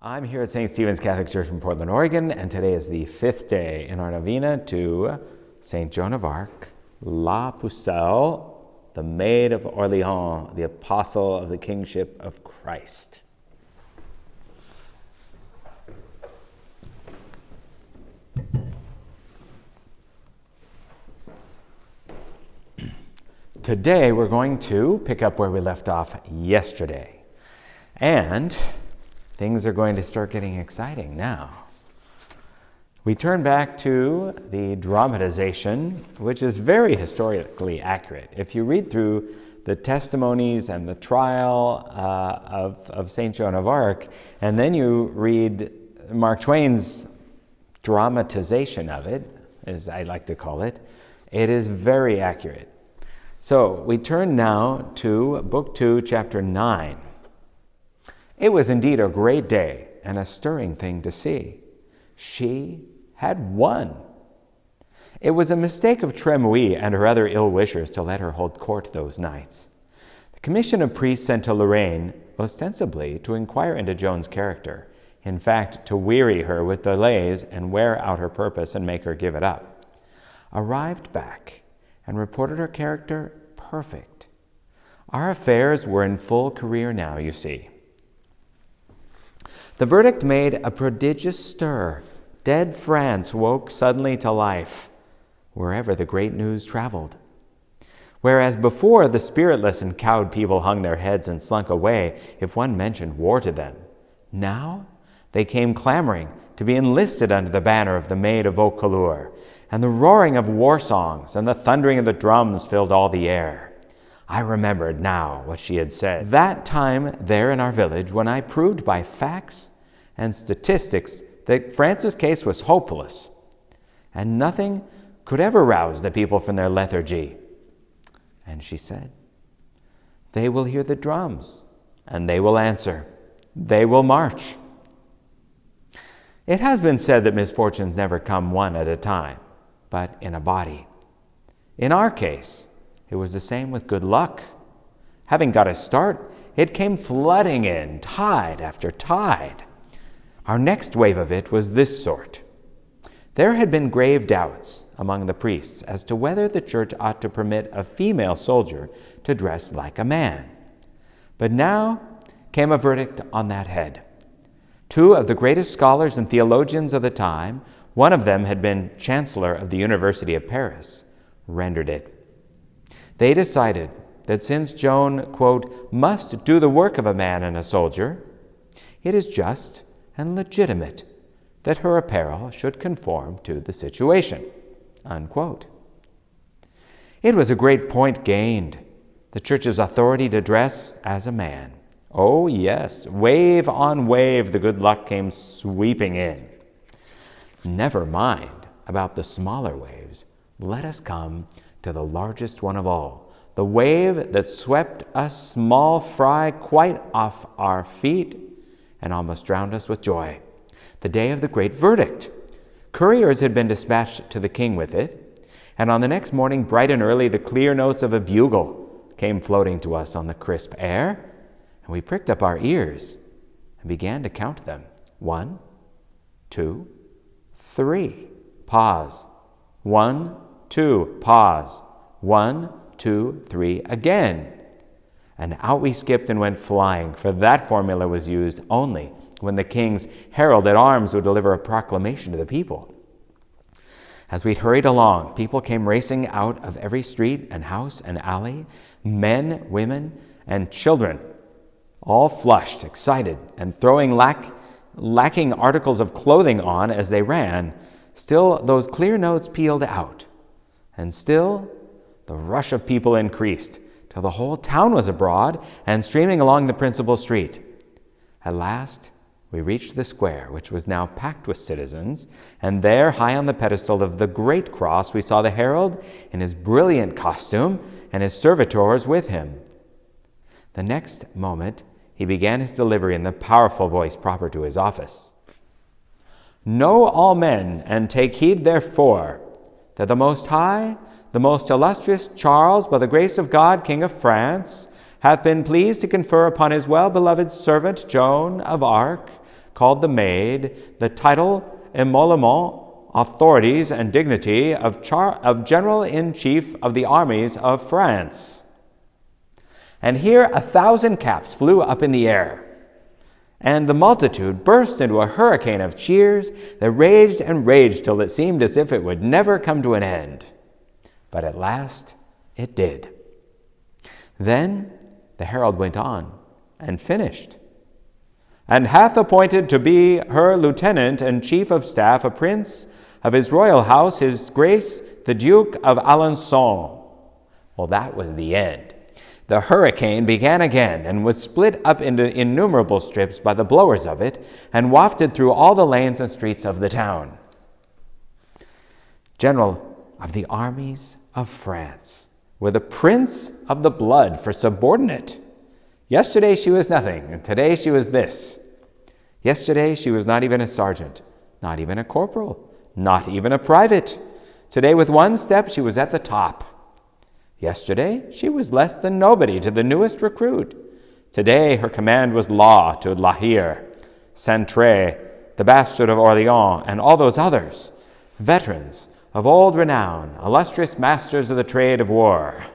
I'm here at St. Stephen's Catholic Church in Portland, Oregon, and today is the 5th day in our novena to St. Joan of Arc, La Pucelle, the Maid of Orleans, the Apostle of the Kingship of Christ. Today we're going to pick up where we left off yesterday, and things are going to start getting exciting now. We turn back to the dramatization, which is very historically accurate. If you read through the testimonies and the trial of St. Joan of Arc, and then you read Mark Twain's dramatization of it, as I like to call it, it is very accurate. So we turn now to Book 2, Chapter 9. It was indeed a great day and a stirring thing to see. She had won. It was a mistake of Tremouille and her other ill-wishers to let her hold court those nights. The commission of priests sent to Lorraine, ostensibly to inquire into Joan's character, in fact, to weary her with delays and wear out her purpose and make her give it up, arrived back and reported her character perfect. Our affairs were in full career now, you see. The verdict made a prodigious stir. Dead France woke suddenly to life wherever the great news traveled. Whereas before the spiritless and cowed people hung their heads and slunk away if one mentioned war to them, now they came clamoring to be enlisted under the banner of the Maid of Vaucouleurs, and the roaring of war songs and the thundering of the drums filled all the air. I remembered now what she had said that time there in our village when I proved by facts and statistics that France's case was hopeless, and nothing could ever rouse the people from their lethargy. And she said, "They will hear the drums, and they will answer. They will march." It has been said that misfortunes never come one at a time, but in a body. In our case, it was the same with good luck. Having got a start, it came flooding in, tide after tide. Our next wave of it was this sort. There had been grave doubts among the priests as to whether the church ought to permit a female soldier to dress like a man. But now came a verdict on that head. Two of the greatest scholars and theologians of the time, one of them had been Chancellor of the University of Paris, rendered it. They decided that since Joan, quote, must do the work of a man and a soldier, it is just and legitimate that her apparel should conform to the situation, unquote. It was a great point gained, the Church's authority to dress as a man. Oh yes, wave on wave the good luck came sweeping in. Never mind about the smaller waves. Let us come to the largest one of all, the wave that swept us small fry quite off our feet and almost drowned us with joy. The day of the great verdict. Couriers had been dispatched to the king with it, and on the next morning, bright and early, the clear notes of a bugle came floating to us on the crisp air, and we pricked up our ears and began to count them. 1, 2, 3. Pause. 1, 2. Pause. 1, 2, 3 again. And out we skipped and went flying, for that formula was used only when the king's herald at arms would deliver a proclamation to the people. As we hurried along, people came racing out of every street and house and alley, men, women, and children, all flushed, excited, and throwing lacking articles of clothing on as they ran. Still, those clear notes pealed out, and still the rush of people increased, till the whole town was abroad and streaming along the principal street. At last, we reached the square, which was now packed with citizens, and there, high on the pedestal of the great cross, we saw the herald in his brilliant costume and his servitors with him. The next moment, he began his delivery in the powerful voice proper to his office. "Know all men, and take heed therefore, that the Most High, the most illustrious Charles, by the grace of God, King of France, hath been pleased to confer upon his well-beloved servant Joan of Arc called the Maid, the title, emolument, authorities, and dignity of General-in-Chief of the armies of France. And here 1,000 caps flew up in the air, and the multitude burst into a hurricane of cheers that raged and raged till it seemed as if it would never come to an end. But at last it did. Then the herald went on and finished. And hath appointed to be her lieutenant and chief of staff a prince of his royal house, his grace, the Duke of Alençon. Well, that was the end. The hurricane began again and was split up into innumerable strips by the blowers of it and wafted through all the lanes and streets of the town. General of the armies of France, with a prince of the blood for subordinate. Yesterday she was nothing, and today she was this. Yesterday she was not even a sergeant, not even a corporal, not even a private. Today with one step she was at the top. Yesterday she was less than nobody to the newest recruit. Today her command was law to Lahire, Centre, the bastard of Orleans, and all those others, veterans of old renown, illustrious masters of the trade of war.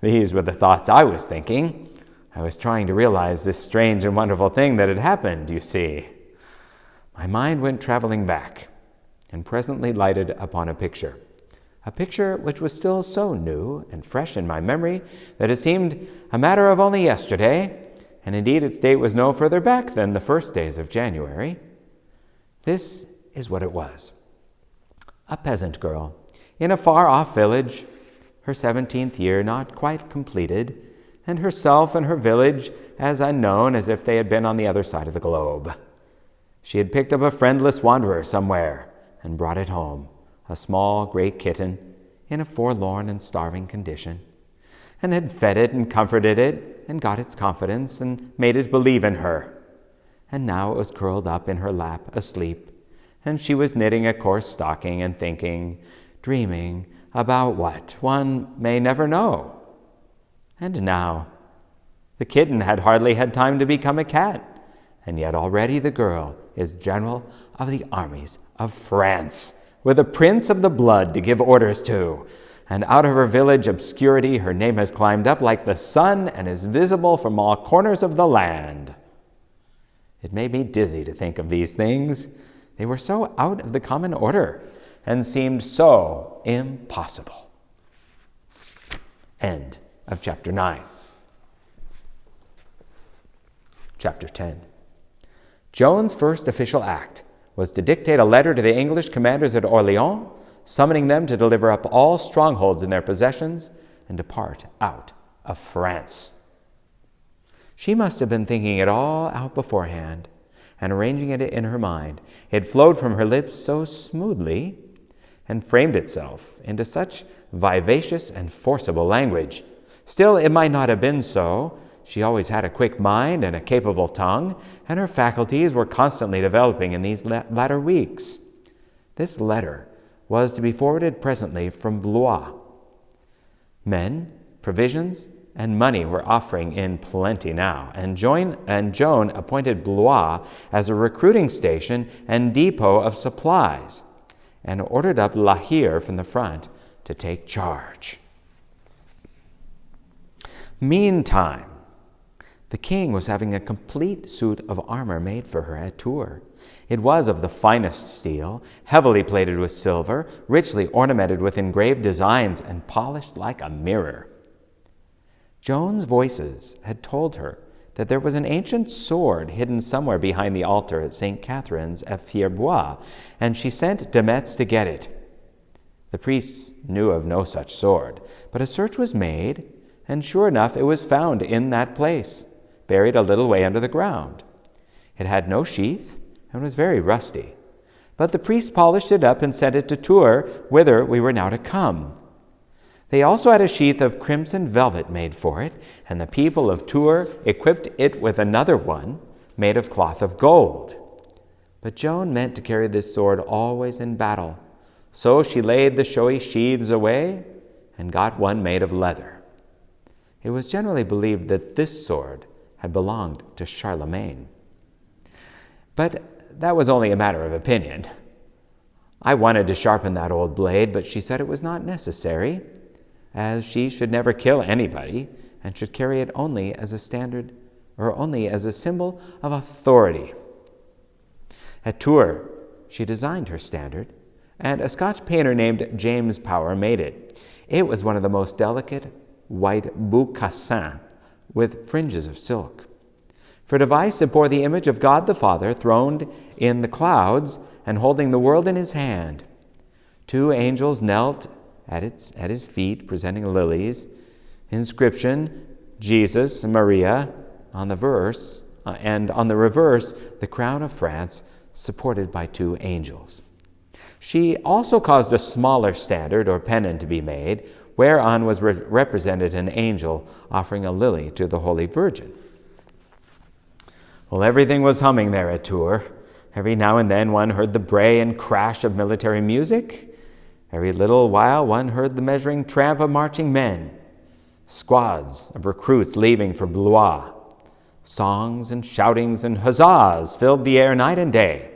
These were the thoughts I was thinking. I was trying to realize this strange and wonderful thing that had happened, you see. My mind went traveling back and presently lighted upon a picture which was still so new and fresh in my memory that it seemed a matter of only yesterday, and indeed its date was no further back than the first days of January. This is what it was. A peasant girl in a far-off village, her 17th year not quite completed, and herself and her village as unknown as if they had been on the other side of the globe. She had picked up a friendless wanderer somewhere and brought it home, a small gray kitten in a forlorn and starving condition, and had fed it and comforted it and got its confidence and made it believe in her. And now it was curled up in her lap asleep, and she was knitting a coarse stocking and thinking, dreaming about what one may never know. And now the kitten had hardly had time to become a cat, and yet already the girl is general of the armies of France, with a prince of the blood to give orders to. And out of her village obscurity her name has climbed up like the sun and is visible from all corners of the land. It made me dizzy to think of these things. They were so out of the common order and seemed so impossible. End of chapter 9. Chapter 10. Joan's first official act was to dictate a letter to the English commanders at Orleans, summoning them to deliver up all strongholds in their possessions and depart out of France. She must have been thinking it all out beforehand and arranging it in her mind. It flowed from her lips so smoothly and framed itself into such vivacious and forcible language. Still, it might not have been so. She always had a quick mind and a capable tongue, and her faculties were constantly developing in these latter weeks. This letter was to be forwarded presently from Blois. Men, provisions, and money were offering in plenty now, and Joan appointed Blois as a recruiting station and depot of supplies, and ordered up Lahire from the front to take charge. Meantime, the king was having a complete suit of armor made for her at Tours. It was of the finest steel, heavily plated with silver, richly ornamented with engraved designs, and polished like a mirror. Joan's voices had told her that there was an ancient sword hidden somewhere behind the altar at St. Catherine's at Fierbois, and she sent de Metz to get it. The priests knew of no such sword, but a search was made, and sure enough it was found in that place, buried a little way under the ground. It had no sheath and was very rusty, but the priests polished it up and sent it to Tours, whither we were now to come. They also had a sheath of crimson velvet made for it, and the people of Tours equipped it with another one made of cloth of gold. But Joan meant to carry this sword always in battle, so she laid the showy sheaths away and got one made of leather. It was generally believed that this sword had belonged to Charlemagne. But that was only a matter of opinion. I wanted to sharpen that old blade, but she said it was not necessary, as she should never kill anybody and should carry it only as a standard or only as a symbol of authority. At Tours, she designed her standard, and a Scotch painter named James Power made it. It was one of the most delicate white boucassins with fringes of silk. For device, it bore the image of God the Father throned in the clouds and holding the world in his hand. 2 angels knelt at his feet, presenting lilies. Inscription, Jesus and Maria, on the verse, and on the reverse, the crown of France, supported by 2 angels. She also caused a smaller standard or pennon to be made, whereon was represented an angel offering a lily to the Holy Virgin. Well, everything was humming there at Tours. Every now and then one heard the bray and crash of military music. Every little while one heard the measuring tramp of marching men, squads of recruits leaving for Blois. Songs and shoutings and huzzahs filled the air night and day.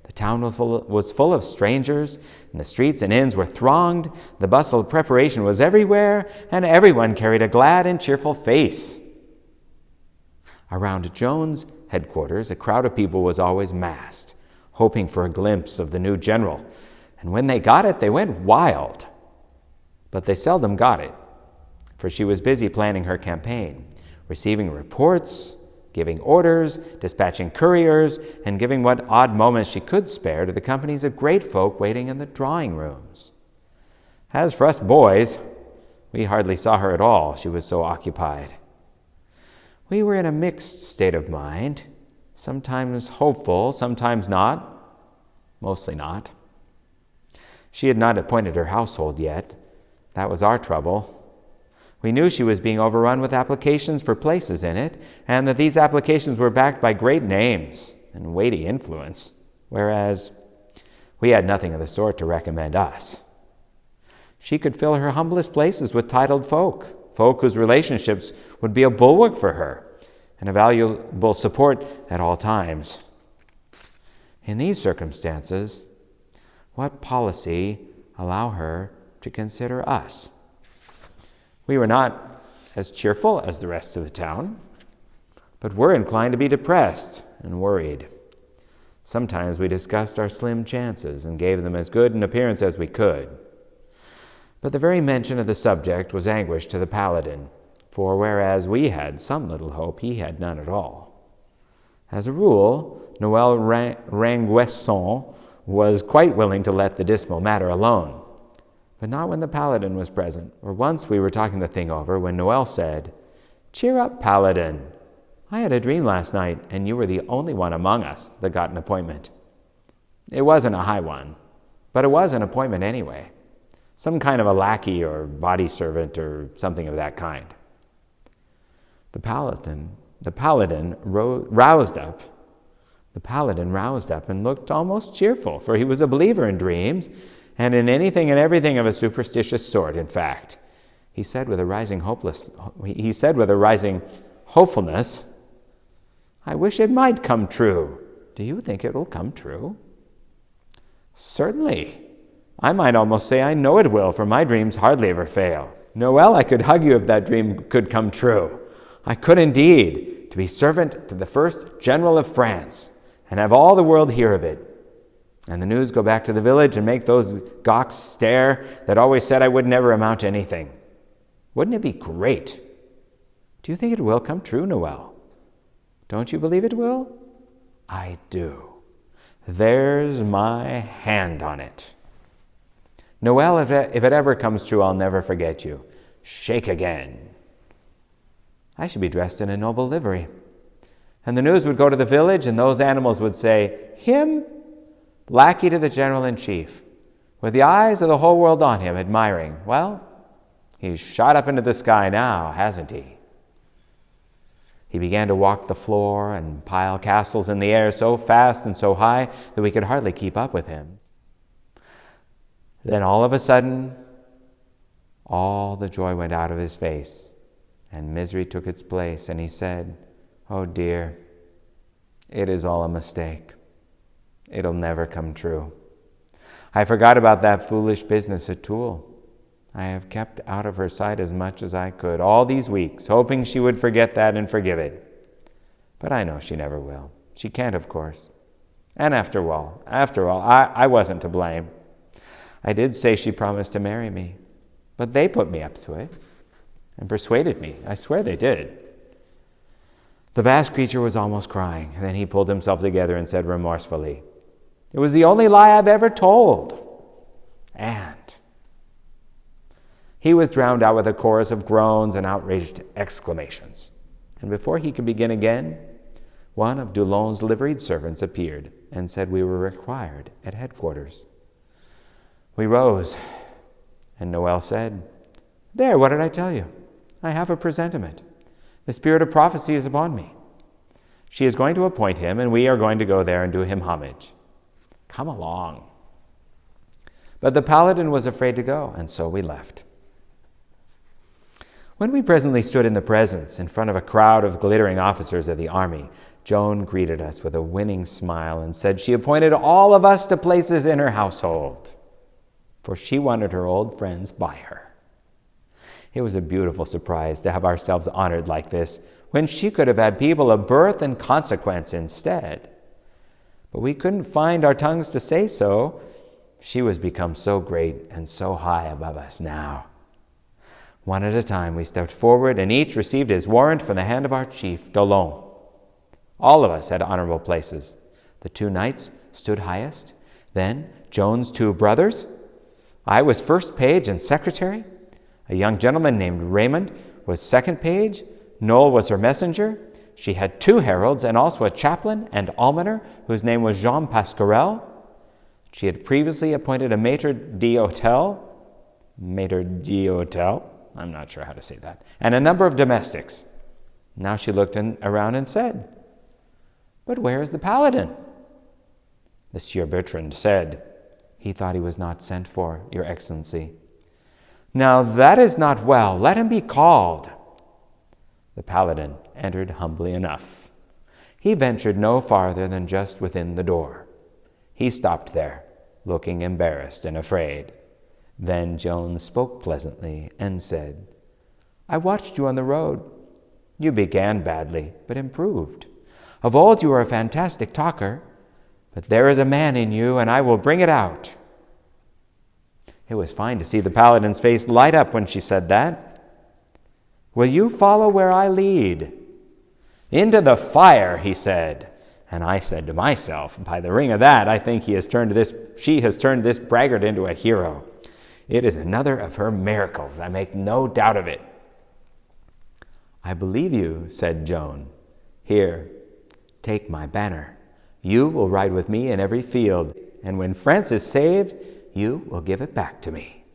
The town was full of strangers, and the streets and inns were thronged. The bustle of preparation was everywhere, and everyone carried a glad and cheerful face. Around Joan's headquarters, a crowd of people was always massed, hoping for a glimpse of the new general. And when they got it, they went wild. But they seldom got it, for she was busy planning her campaign, receiving reports, giving orders, dispatching couriers, and giving what odd moments she could spare to the companies of great folk waiting in the drawing rooms. As for us boys, we hardly saw her at all, she was so occupied. We were in a mixed state of mind, sometimes hopeful, sometimes not, mostly not. She had not appointed her household yet. That was our trouble. We knew she was being overrun with applications for places in it, and that these applications were backed by great names and weighty influence, whereas we had nothing of the sort to recommend us. She could fill her humblest places with titled folk whose relationships would be a bulwark for her and a valuable support at all times. In these circumstances, what policy allow her to consider us? We were not as cheerful as the rest of the town, but were inclined to be depressed and worried. Sometimes we discussed our slim chances and gave them as good an appearance as we could. But the very mention of the subject was anguish to the paladin, for whereas we had some little hope, he had none at all. As a rule, Noël Ranguesson was quite willing to let the dismal matter alone, but not when the paladin was present. Or once we were talking the thing over when Noël said, "Cheer up, paladin. I had a dream last night, and you were the only one among us that got an appointment. It wasn't a high one, but it was an appointment anyway. Some kind of a lackey or body servant or something of that kind." The paladin roused up. The paladin roused up and looked almost cheerful, for he was a believer in dreams, and in anything and everything of a superstitious sort, in fact. He said with a rising hopefulness, "I wish it might come true. Do you think it will come true?" "Certainly. I might almost say I know it will, for my dreams hardly ever fail. Noël, I could hug you if that dream could come true. I could indeed, to be servant to the first general of France, and have all the world hear of it. And the news go back to the village and make those gawks stare that always said I would never amount to anything. Wouldn't it be great? Do you think it will come true, Noël? Don't you believe it will? I do. There's my hand on it. Noël, if it ever comes true, I'll never forget you. Shake again." I should be dressed in a noble livery. And the news would go to the village, and those animals would say, "Him, lackey to the general-in-chief, with the eyes of the whole world on him, admiring. Well, he's shot up into the sky now, hasn't he?" He began to walk the floor and pile castles in the air so fast and so high that we could hardly keep up with him. Then all of a sudden, all the joy went out of his face, and misery took its place, and he said, "Oh dear, It is all a mistake. It'll never come true. I forgot about that foolish business at Toul. I have kept out of her sight as much as I could all these weeks, hoping she would forget that and forgive it. But I know she never will. She can't, of course. And after all, I wasn't to blame. I did say she promised to marry me, but they put me up to it and persuaded me. I swear they did. The vast creature was almost crying. Then he pulled himself together and said remorsefully, "It was the only lie I've ever told." And he was drowned out with a chorus of groans and outraged exclamations. And before he could begin again, one of Dulon's liveried servants appeared and said we were required at headquarters. We rose, and Noel said, "There, what did I tell you? I have a presentiment. The spirit of prophecy is upon me. She is going to appoint him, and we are going to go there and do him homage. Come along." But the paladin was afraid to go, and so we left. When we presently stood in the presence, in front of a crowd of glittering officers of the army, Joan greeted us with a winning smile and said she appointed all of us to places in her household, for she wanted her old friends by her. It was a beautiful surprise to have ourselves honored like this, when she could have had people of birth and consequence instead. But we couldn't find our tongues to say so. She was become so great and so high above us now. One at a time we stepped forward, and each received his warrant from the hand of our chief, Dolon. All of us had honorable places. The 2 knights stood highest, then Joan's 2 brothers. I was first page and secretary. A young gentleman named Raymond was second page. Noel was her messenger. She had 2 heralds and also a chaplain and almoner whose name was Jean Pasquerel. She had previously appointed a maître d'hôtel, I'm not sure how to say that, and a number of domestics. Now she looked around and said, "But where is the paladin?" The Sieur Bertrand said, "He thought he was not sent for, Your Excellency." "Now that is not well. Let him be called." The paladin entered humbly enough. He ventured no farther than just within the door. He stopped there, looking embarrassed and afraid. Then Joan spoke pleasantly and said, "I watched you on the road. You began badly, but improved. Of old you were a fantastic talker, but there is a man in you, and I will bring it out." It was fine to see the paladin's face light up when she said that. "Will you follow where I lead?" "Into the fire," he said. And I said to myself, by the ring of that, I think she has turned this braggart into a hero. It is another of her miracles, I make no doubt of it. "I believe you," said Joan. "Here, take my banner. You will ride with me in every field, and when France is saved, you will give it back to me."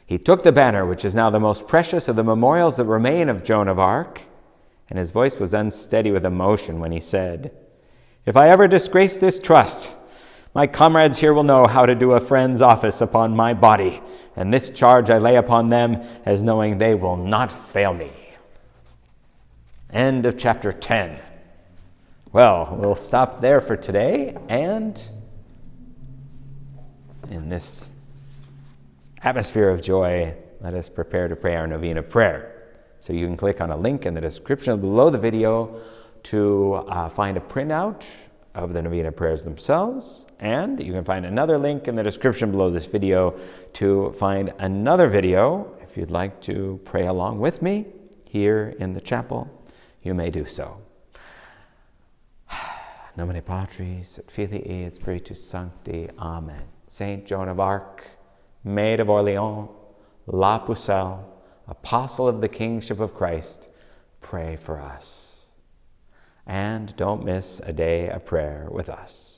He took the banner, which is now the most precious of the memorials that remain of Joan of Arc, and his voice was unsteady with emotion when he said, "If I ever disgrace this trust, my comrades here will know how to do a friend's office upon my body, and this charge I lay upon them as knowing they will not fail me." End of chapter 10. Well, we'll stop there for today, and in this atmosphere of joy, let us prepare to pray our Novena Prayer. So you can click on a link in the description below the video to find a printout of the Novena Prayers themselves, and you can find another link in the description below this video to find another video. If you'd like to pray along with me here in the chapel, you may do so. Nomine Patris et Filii et Spiritus Sancti. Amen. Saint Joan of Arc, Maid of Orleans, La Pucelle, Apostle of the Kingship of Christ, pray for us. And don't miss a day of prayer with us.